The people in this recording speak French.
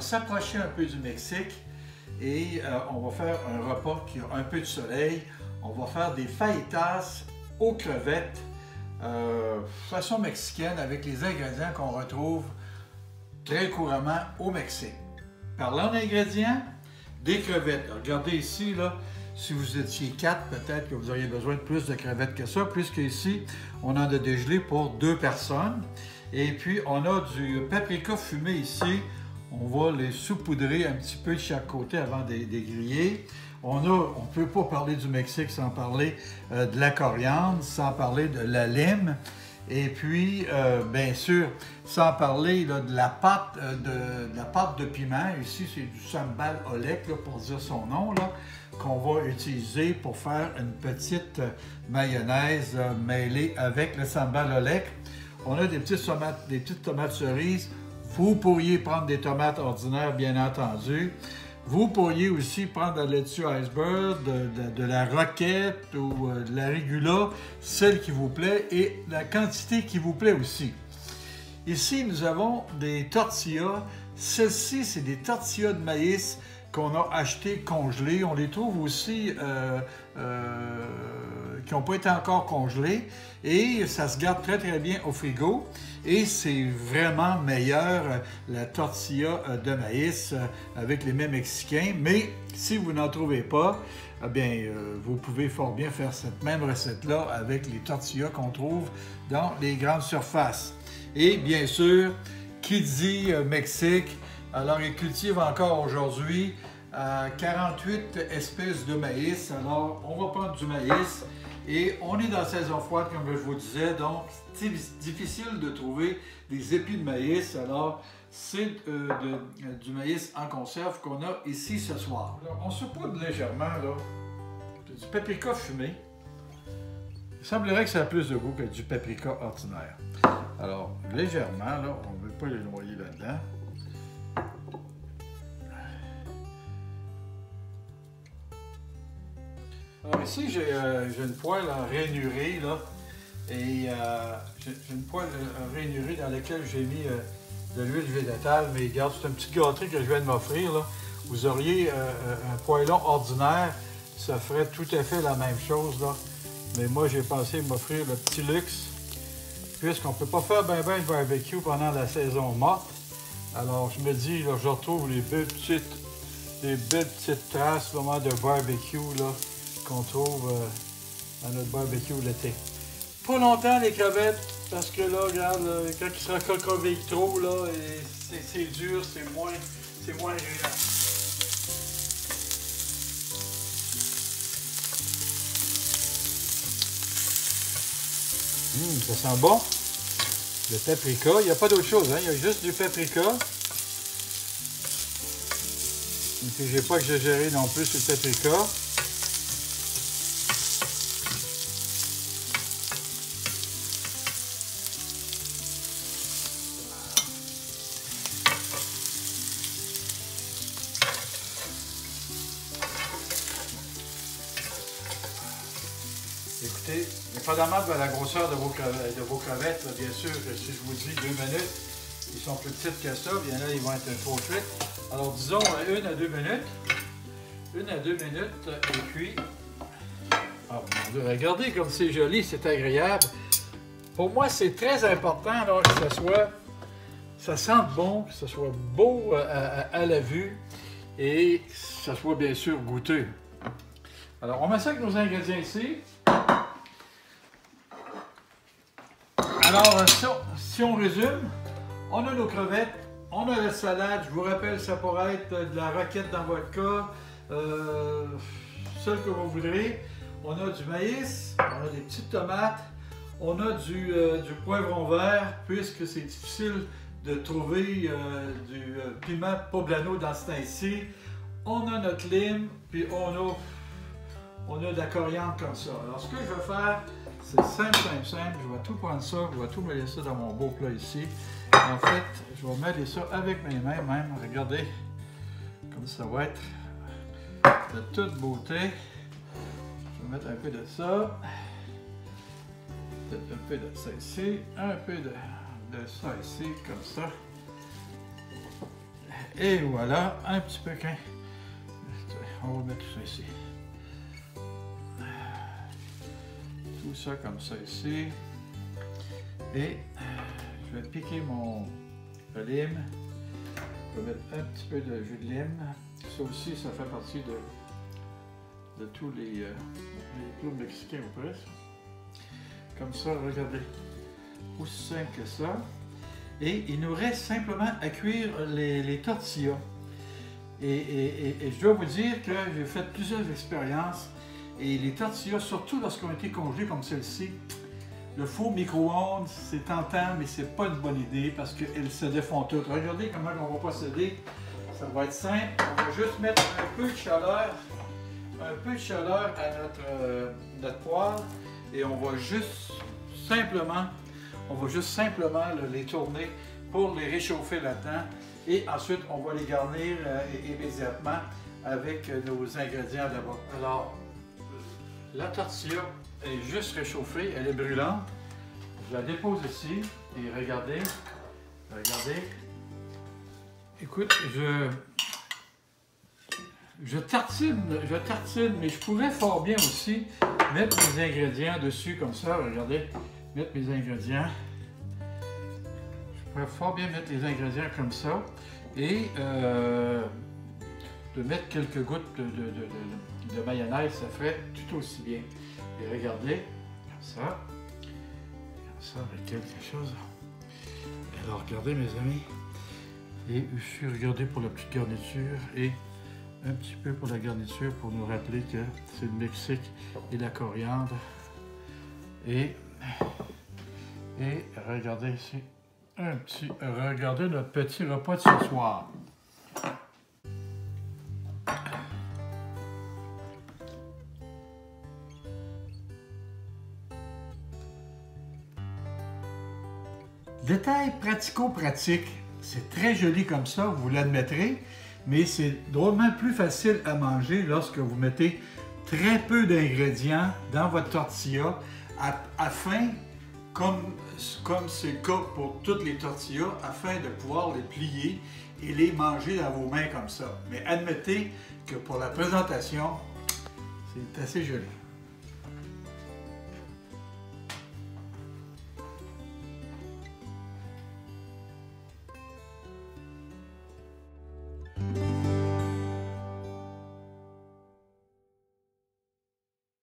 va s'approcher un peu du Mexique et on va faire un repas qui a un peu de soleil. On va faire des fajitas aux crevettes, façon mexicaine, avec les ingrédients qu'on retrouve très couramment au Mexique. Parlant d'ingrédients, des crevettes. Regardez ici, là, si vous étiez 4, peut-être que vous auriez besoin de plus de crevettes que ça, puisque ici, on en a dégelé pour 2 personnes. Et puis, on a du paprika fumé ici. On va les saupoudrer un petit peu de chaque côté avant de les griller. On ne peut pas parler du Mexique sans parler de la coriandre, sans parler de la lime. Et puis, bien sûr, sans parler là, de la pâte de piment. Ici, c'est du sambal oelek, là, pour dire son nom, qu'on va utiliser pour faire une petite mayonnaise mêlée avec le sambal oelek. On a des petites tomates cerises. Vous pourriez prendre des tomates ordinaires, bien entendu. Vous pourriez aussi prendre de la laitue iceberg, de la roquette ou de la rigula, celle qui vous plaît et la quantité qui vous plaît aussi. Ici, nous avons des tortillas. Celles-ci, c'est des tortillas de maïs qu'on a achetées congelées. On les trouve aussi qui n'ont pas été encore congelées et ça se garde très très bien au frigo. Et c'est vraiment meilleur la tortilla de maïs avec les mets mexicains. Mais si vous n'en trouvez pas, eh bien, vous pouvez fort bien faire cette même recette-là avec les tortillas qu'on trouve dans les grandes surfaces. Et bien sûr, qui dit Mexique, alors ils cultivent encore aujourd'hui 48 espèces de maïs. Alors, on va prendre du maïs. Et on est dans la saison froide, comme je vous disais, donc c'est difficile de trouver des épis de maïs. Alors, c'est du maïs en conserve qu'on a ici ce soir. Alors, on saupoudre légèrement, là, du paprika fumé. Il semblerait que ça a plus de goût que du paprika ordinaire. Alors, légèrement, là, on ne veut pas les noyer là-dedans. Alors ici, j'ai une poêle rainurée, là, et j'ai une poêle rainurée dans laquelle j'ai mis de l'huile végétale, mais regarde, c'est un petit gâteau que je viens de m'offrir, là. Vous auriez un poêlon ordinaire, ça ferait tout à fait la même chose, là. Mais moi, j'ai pensé m'offrir le petit luxe, puisqu'on ne peut pas faire ben de barbecue pendant la saison morte. Alors, je me dis, là, je retrouve les belles petites traces vraiment de barbecue, là, qu'on trouve dans notre barbecue l'été. Pas longtemps les crevettes, parce que là, regarde, quand il sera cocovique trop, là, c'est dur, c'est moins agréable. Ça sent bon. Le paprika, il n'y a pas d'autre chose, hein? Il y a juste du paprika. Et puis j'ai pas exagéré non plus sur le paprika. Écoutez, dépendamment de la grosseur de vos crevettes, là, bien sûr, si je vous dis 2 minutes, ils sont plus petites que ça, bien là, ils vont être trop cuits. Alors, disons 1 à 2 minutes. 1 à 2 minutes, et puis... Oh mon Dieu, regardez comme c'est joli, c'est agréable. Pour moi, c'est très important là, que ça sente bon, que ce soit beau à la vue, et que ça soit bien sûr goûteux. Alors, on met ça avec nos ingrédients ici. Alors, si on résume, on a nos crevettes, on a la salade. Je vous rappelle, ça pourrait être de la roquette dans votre cas, celle que vous voudrez. On a du maïs, on a des petites tomates, on a du poivron vert, puisque c'est difficile de trouver du piment poblano dans ce temps-ci. On a notre lime, puis on a de la coriandre comme ça. Alors, ce que je vais faire, c'est simple. Je vais tout prendre ça, je vais tout mêler ça dans mon beau plat ici. En fait, je vais mêler ça avec mes mains même. Regardez, comme ça va être de toute beauté. Je vais mettre un peu de ça. Peut-être un peu de ça ici. Un peu de ça ici, comme ça. Et voilà, un petit peu qu'un. On va mettre tout ça ici. Tout ça comme ça ici. Et je vais piquer mon lime. Je vais mettre un petit peu de jus de lime. Ça aussi, ça fait partie de tous les plats mexicains ou presque. Comme ça, regardez. Aussi simple que ça. Et il nous reste simplement à cuire les tortillas. Et je dois vous dire que j'ai fait plusieurs expériences. Et les tortillas, surtout lorsqu'elles ont été congelées comme celle-ci, le four micro-ondes, c'est tentant, mais c'est pas une bonne idée parce qu'elles se défont toutes. Regardez comment on va procéder. Ça va être simple. On va juste mettre un peu de chaleur à notre poêle et on va juste simplement les tourner pour les réchauffer là-dedans. Et ensuite, on va les garnir immédiatement avec nos ingrédients là-bas. Alors, la tortilla est juste réchauffée, elle est brûlante. Je la dépose ici et regardez. Écoute, je tartine, mais je pourrais fort bien aussi mettre mes ingrédients dessus comme ça. Regardez, mettre mes ingrédients. Je pourrais fort bien mettre les ingrédients comme ça et de mettre quelques gouttes de mayonnaise, ça ferait tout aussi bien. Et regardez, comme ça avec quelque chose. Alors regardez mes amis, et je regardez pour la petite garniture et un petit peu pour la garniture pour nous rappeler que c'est le Mexique et la coriandre. Et regardez ici, regardez notre petit repas de ce soir. Détail pratico-pratique, c'est très joli comme ça, vous l'admettrez, mais c'est drôlement plus facile à manger lorsque vous mettez très peu d'ingrédients dans votre tortilla afin, comme c'est le cas pour toutes les tortillas, afin de pouvoir les plier et les manger dans vos mains comme ça. Mais admettez que pour la présentation, c'est assez joli.